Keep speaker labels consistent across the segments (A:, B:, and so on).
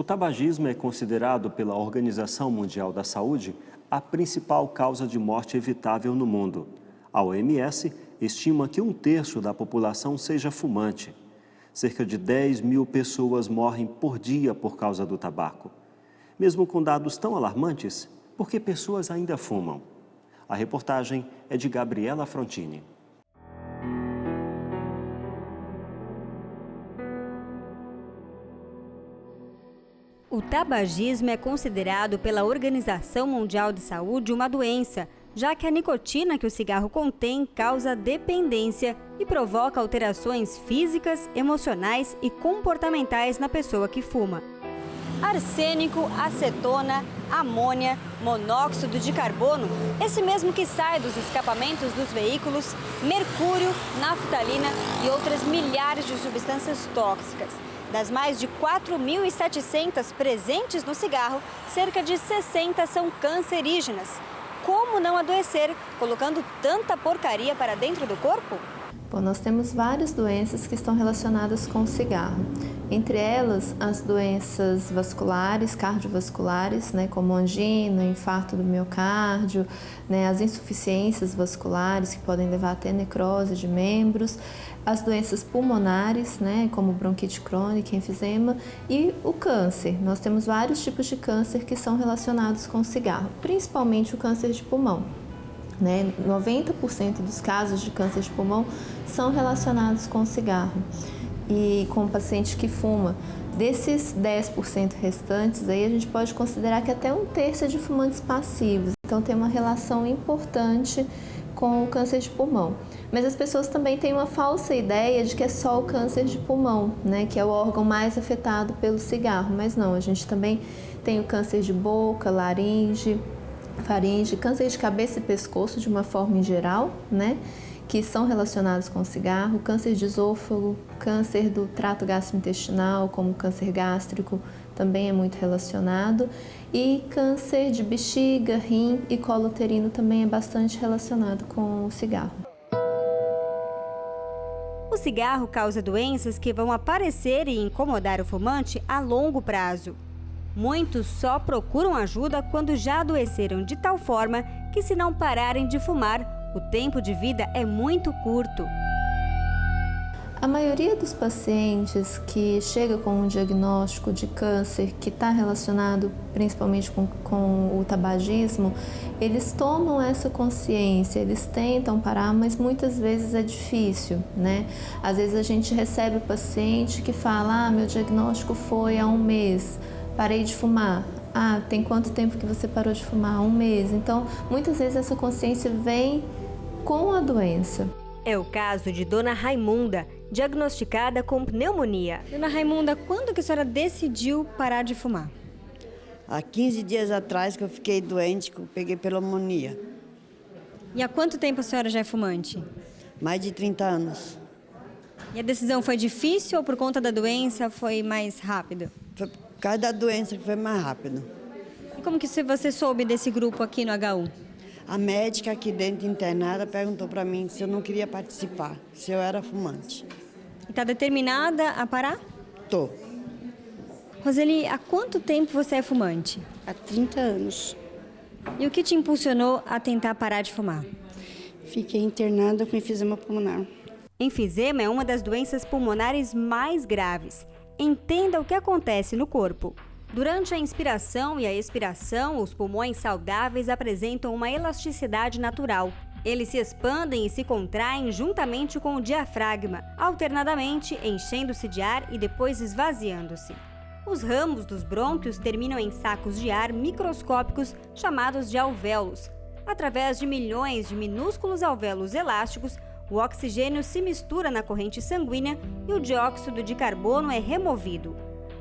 A: O tabagismo é considerado pela Organização Mundial da Saúde a principal causa de morte evitável no mundo. A OMS estima que 1/3 da população seja fumante. Cerca de 10 mil pessoas morrem por dia por causa do tabaco. Mesmo com dados tão alarmantes, por que pessoas ainda fumam? A reportagem é de Gabriela Frontini.
B: O tabagismo é considerado pela Organização Mundial de Saúde uma doença, já que a nicotina que o cigarro contém causa dependência e provoca alterações físicas, emocionais e comportamentais na pessoa que fuma. Arsênico, acetona, amônia, monóxido de carbono, esse mesmo que sai dos escapamentos dos veículos, mercúrio, naftalina e outras milhares de substâncias tóxicas. Das mais de 4.700 presentes no cigarro, cerca de 60 são cancerígenas. Como não adoecer colocando tanta porcaria para dentro do corpo?
C: Bom, nós temos várias doenças que estão relacionadas com o cigarro. Entre elas, as doenças vasculares, cardiovasculares, como angina, infarto do miocárdio, as insuficiências vasculares que podem levar até necrose de membros, as doenças pulmonares, como bronquite crônica, enfisema, e o câncer. Nós temos vários tipos de câncer que são relacionados com o cigarro, principalmente o câncer de pulmão. 90% dos casos de câncer de pulmão são relacionados com o cigarro e com o paciente que fuma. Desses 10% restantes, aí a gente pode considerar que até 1/3 é de fumantes passivos. Então tem uma relação importante com o câncer de pulmão. Mas as pessoas também têm uma falsa ideia de que é só o câncer de pulmão, que é o órgão mais afetado pelo cigarro. Mas não, a gente também tem o câncer de boca, laringe, faringe, câncer de cabeça e pescoço de uma forma em geral, que são relacionados com o cigarro, câncer de esôfago, câncer do trato gastrointestinal, como câncer gástrico, também é muito relacionado, e câncer de bexiga, rim e colo uterino também é bastante relacionado com o cigarro.
B: O cigarro causa doenças que vão aparecer e incomodar o fumante a longo prazo. Muitos só procuram ajuda quando já adoeceram de tal forma que, se não pararem de fumar, o tempo de vida é muito curto.
C: A maioria dos pacientes que chega com um diagnóstico de câncer que está relacionado principalmente com o tabagismo, eles tomam essa consciência, eles tentam parar, mas muitas vezes é difícil, Às vezes a gente recebe o paciente que fala, meu diagnóstico foi há 1 mês, parei de fumar. Tem quanto tempo que você parou de fumar? 1 mês. Então, muitas vezes essa consciência vem com a doença.
B: É o caso de Dona Raimunda, diagnosticada com pneumonia. Dona Raimunda, quando que a senhora decidiu parar de fumar?
D: Há 15 dias atrás que eu fiquei doente, que eu peguei pneumonia.
B: E há quanto tempo a senhora já é fumante?
D: Mais de 30 anos.
B: E a decisão foi difícil ou por conta da doença foi mais rápido?
D: Foi por causa da doença que foi mais rápido.
B: E como que você soube desse grupo aqui no HU?
D: A médica aqui dentro internada perguntou para mim se eu não queria participar, se eu era fumante.
B: E está determinada a parar?
D: Tô.
B: Roseli, há quanto tempo você é fumante?
E: Há 30 anos.
B: E o que te impulsionou a tentar parar de fumar?
E: Fiquei internada com enfisema pulmonar.
B: Enfisema é uma das doenças pulmonares mais graves. Entenda o que acontece no corpo. Durante a inspiração e a expiração, os pulmões saudáveis apresentam uma elasticidade natural. Eles se expandem e se contraem juntamente com o diafragma, alternadamente enchendo-se de ar e depois esvaziando-se. Os ramos dos brônquios terminam em sacos de ar microscópicos chamados de alvéolos. Através de milhões de minúsculos alvéolos elásticos, o oxigênio se mistura na corrente sanguínea e o dióxido de carbono é removido.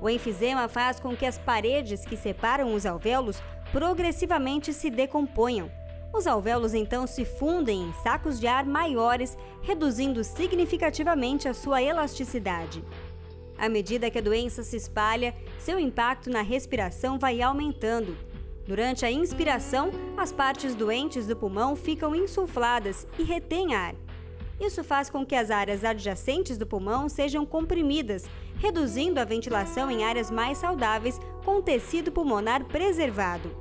B: O enfisema faz com que as paredes que separam os alvéolos progressivamente se decomponham. Os alvéolos então se fundem em sacos de ar maiores, reduzindo significativamente a sua elasticidade. À medida que a doença se espalha, seu impacto na respiração vai aumentando. Durante a inspiração, as partes doentes do pulmão ficam insufladas e retêm ar. Isso faz com que as áreas adjacentes do pulmão sejam comprimidas, reduzindo a ventilação em áreas mais saudáveis com o tecido pulmonar preservado.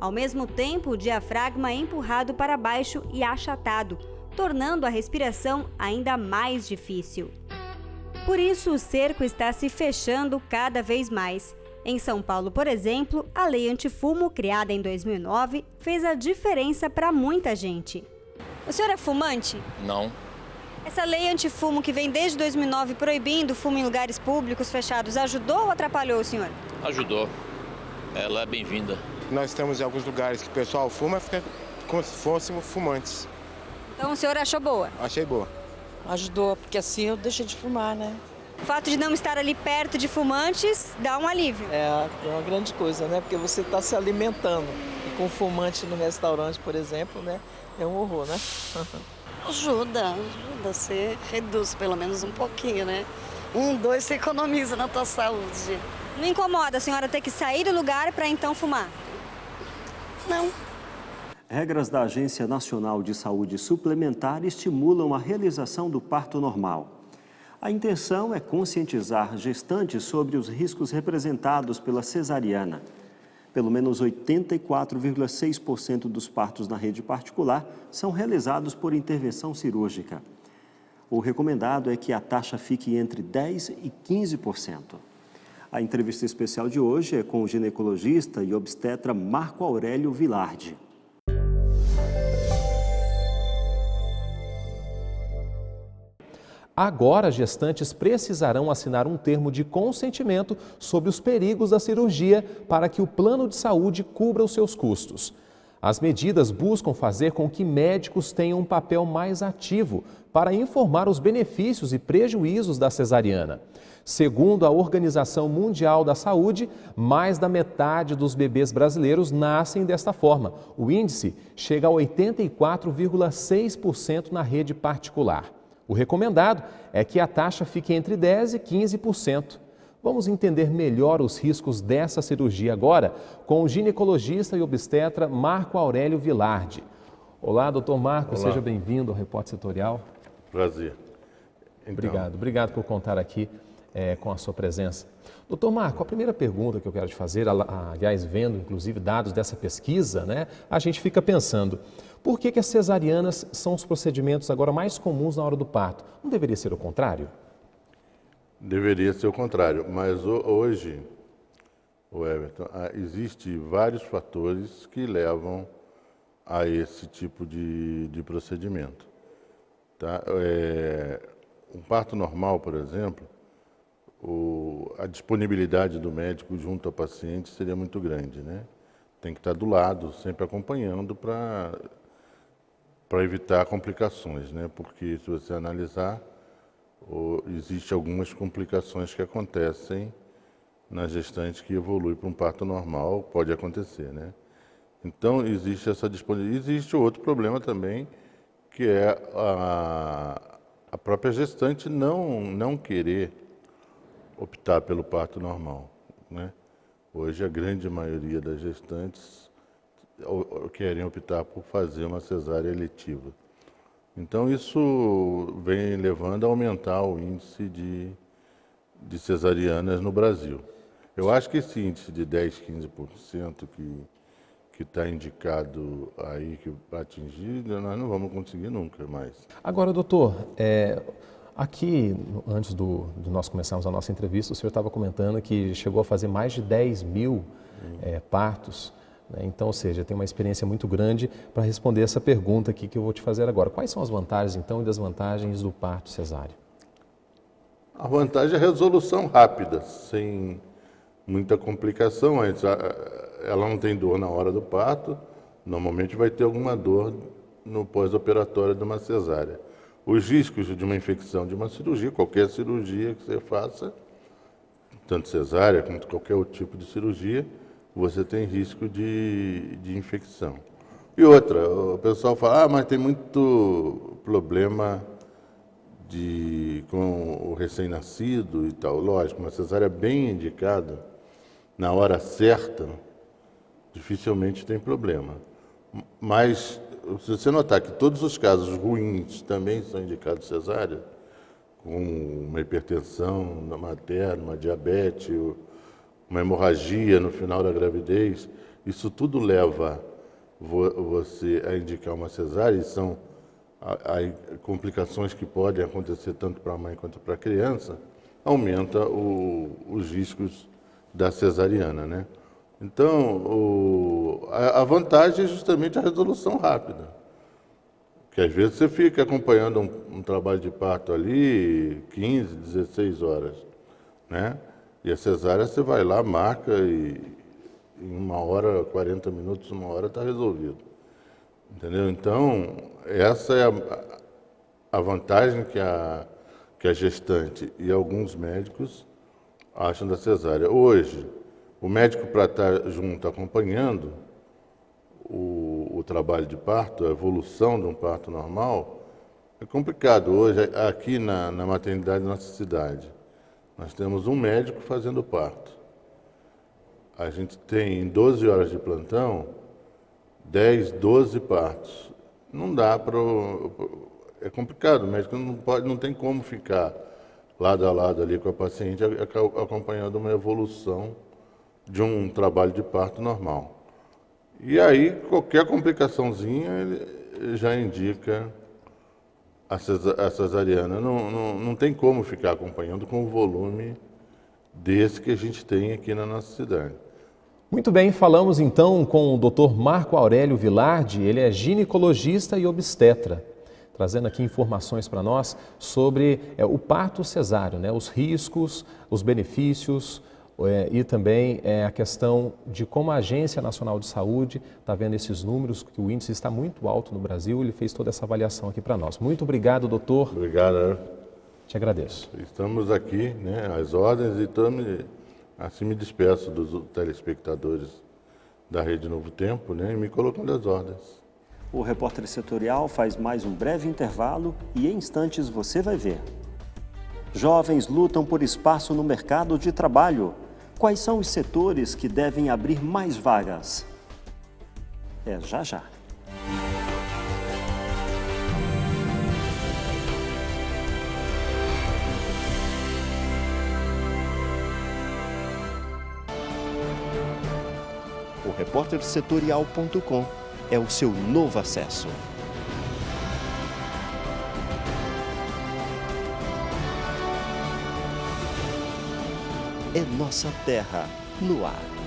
B: Ao mesmo tempo, o diafragma é empurrado para baixo e achatado, tornando a respiração ainda mais difícil. Por isso, o cerco está se fechando cada vez mais. Em São Paulo, por exemplo, a lei antifumo, criada em 2009, fez a diferença para muita gente. O senhor é fumante?
F: Não.
B: Essa lei antifumo que vem desde 2009 proibindo o fumo em lugares públicos fechados ajudou ou atrapalhou o senhor?
F: Ajudou. Ela é bem-vinda.
G: Nós estamos em alguns lugares que o pessoal fuma, fica como se fôssemos fumantes.
B: Então o senhor achou boa?
G: Achei boa.
H: Ajudou, porque assim eu deixei de fumar, né?
B: O fato de não estar ali perto de fumantes dá um alívio.
H: É uma grande coisa, né? Porque você está se alimentando. E com fumante no restaurante, por exemplo, né? É um horror, né?
I: Ajuda. Você reduz pelo menos um pouquinho, né? 1, 2, você economiza na tua saúde.
B: Não incomoda a senhora ter que sair do lugar para então fumar?
I: Não.
A: Regras da Agência Nacional de Saúde Suplementar estimulam a realização do parto normal. A intenção é conscientizar gestantes sobre os riscos representados pela cesariana. Pelo menos 84,6% dos partos na rede particular são realizados por intervenção cirúrgica. O recomendado é que a taxa fique entre 10% e 15%. A entrevista especial de hoje é com o ginecologista e obstetra Marco Aurélio Vilardi.
J: Agora, gestantes precisarão assinar um termo de consentimento sobre os perigos da cirurgia para que o plano de saúde cubra os seus custos. As medidas buscam fazer com que médicos tenham um papel mais ativo para informar os benefícios e prejuízos da cesariana. Segundo a Organização Mundial da Saúde, mais da metade dos bebês brasileiros nascem desta forma. O índice chega a 84,6% na rede particular. O recomendado é que a taxa fique entre 10% e 15%. Vamos entender melhor os riscos dessa cirurgia agora com o ginecologista e obstetra Marco Aurélio Vilardi. Olá, doutor Marco,
K: Olá.
J: Seja bem-vindo ao Repórter Setorial.
K: Prazer.
J: Obrigado por contar aqui com a sua presença. Doutor Marco, a primeira pergunta que eu quero te fazer, aliás, vendo inclusive dados dessa pesquisa, né, a gente fica pensando, por que as cesarianas são os procedimentos agora mais comuns na hora do parto? Não deveria ser o contrário?
K: Deveria ser o contrário, mas hoje, Everton, existem vários fatores que levam a esse tipo de procedimento. Tá? Um parto normal, por exemplo, a disponibilidade do médico junto ao paciente seria muito grande, né? Tem que estar do lado, sempre acompanhando para evitar complicações, né? Porque se você analisar, existem algumas complicações que acontecem na gestante que evolui para um parto normal, pode acontecer, né? Então, existe essa disponibilidade. Existe outro problema também, que é a própria gestante não querer optar pelo parto normal, né? Hoje, a grande maioria das gestantes querem optar por fazer uma cesárea eletiva. Então, isso vem levando a aumentar o índice de cesarianas no Brasil. Eu acho que esse índice de 10%, 15% que está indicado aí que vai atingir, nós não vamos conseguir nunca mais.
J: Agora, doutor, aqui, antes de nós começarmos a nossa entrevista, o senhor estava comentando que chegou a fazer mais de 10 mil partos, né? Então, ou seja, tem uma experiência muito grande para responder essa pergunta aqui que eu vou te fazer agora. Quais são as vantagens, então, e desvantagens do parto cesáreo?
K: A vantagem é a resolução rápida, sem muita complicação. Ela não tem dor na hora do parto, normalmente vai ter alguma dor no pós-operatório de uma cesárea. Os riscos de uma infecção de uma cirurgia, qualquer cirurgia que você faça, tanto cesárea quanto qualquer outro tipo de cirurgia, você tem risco de infecção. E outra, o pessoal fala, mas tem muito problema com o recém-nascido e tal. Lógico, uma cesárea bem indicada, na hora certa, dificilmente tem problema. Mas se você notar que todos os casos ruins também são indicados cesárea, com uma hipertensão materna, uma diabetes, uma hemorragia no final da gravidez, isso tudo leva você a indicar uma cesárea, e são complicações que podem acontecer tanto para a mãe quanto para a criança, aumenta os riscos da cesariana, né? Então, a vantagem é justamente a resolução rápida. Porque às vezes você fica acompanhando um trabalho de parto ali 15, 16 horas, né? E a cesárea você vai lá, marca e em 1 hora, 40 minutos, 1 hora está resolvido. Entendeu? Então, essa é a vantagem que a gestante e alguns médicos acham da cesárea. Hoje, o médico, para estar junto acompanhando o trabalho de parto, a evolução de um parto normal, é complicado. Hoje, aqui na maternidade da nossa cidade, nós temos um médico fazendo parto. A gente tem, em 12 horas de plantão, 10, 12 partos. Não dá para... É complicado, o médico não tem como ficar lado a lado ali com a paciente, acompanhando uma evolução de um trabalho de parto normal. E aí, qualquer complicaçãozinha ele já indica a cesariana. Não tem como ficar acompanhando com o volume desse que a gente tem aqui na nossa cidade.
J: Muito bem, falamos então com o Dr. Marco Aurélio Vilardi, ele é ginecologista e obstetra, trazendo aqui informações para nós sobre o parto cesáreo, né? Os riscos, os benefícios e também a questão de como a Agência Nacional de Saúde está vendo esses números, que o índice está muito alto no Brasil, ele fez toda essa avaliação aqui para nós. Muito obrigado, doutor.
K: Obrigado.
J: Te agradeço.
K: Estamos aqui, né, às ordens, e assim me despeço dos telespectadores da Rede Novo Tempo, né, e me colocando às ordens.
A: O Repórter Setorial faz mais um breve intervalo e em instantes você vai ver. Jovens lutam por espaço no mercado de trabalho. Quais são os setores que devem abrir mais vagas? É já já.
L: O repórtersetorial.com é o seu novo acesso. É nossa terra no ar.